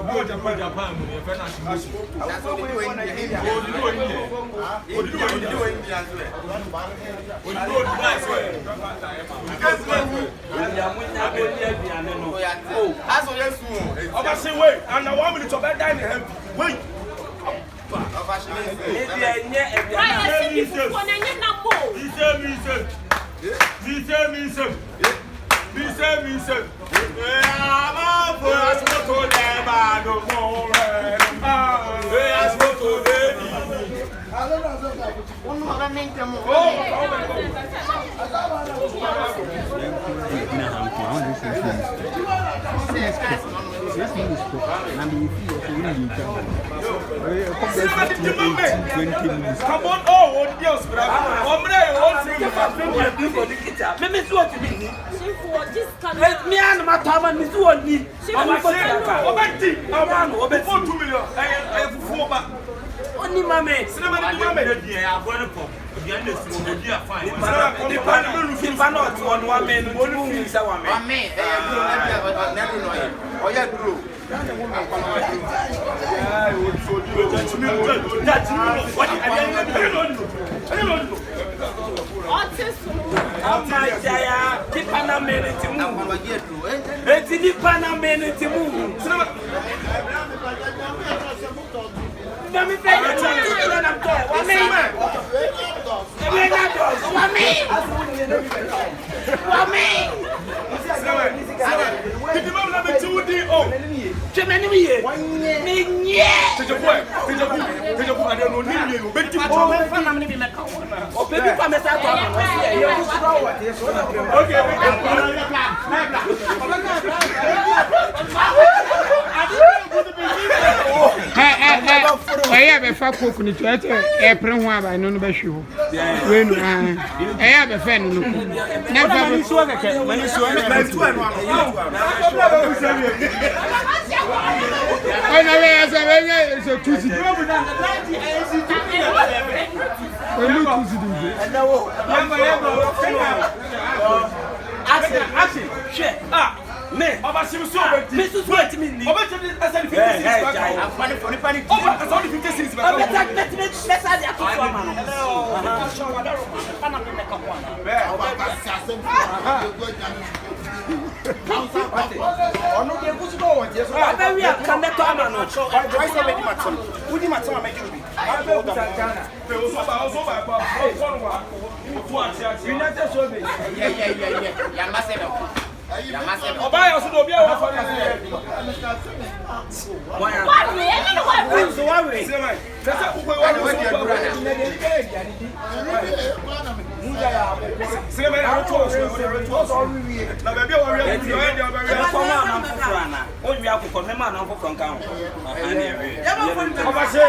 Go Japan, you find out. That's what we do in India. What do you do in India? What do you do in India? What do you do nice way? Because oh, as well as you. I say wait, and I want me to bed down here. Wait. Come on, oh, Dios, I have a fat cook in the church, a print one by no best you. When I have a fan, never saw the cat. When you saw it, it's a Tuesday. Me, Oba she was so bad. Mrs. Wait me. Oba she did as 56 back. I'm funny for the funny. Oba as only 56 back. Let's add the actual man. I'm sure what I'm not make up one. Ono de busu go won je so. Ba wi aka meto ama no. Try so many matter. Udi matter ma make you be. I go to Ghana. Pe o so ba ba. O wa. United so be. Yeah. Ya ma se no. Oba yo so do bia wo fa na se. Why? So why we? Say my. That's a ko wa no so ba. Muja ya. Say my na to so. Na ba bia wo wi ya ba ko ma na foforo na. O wi akoko me ma na foforo nkan ho. Oba se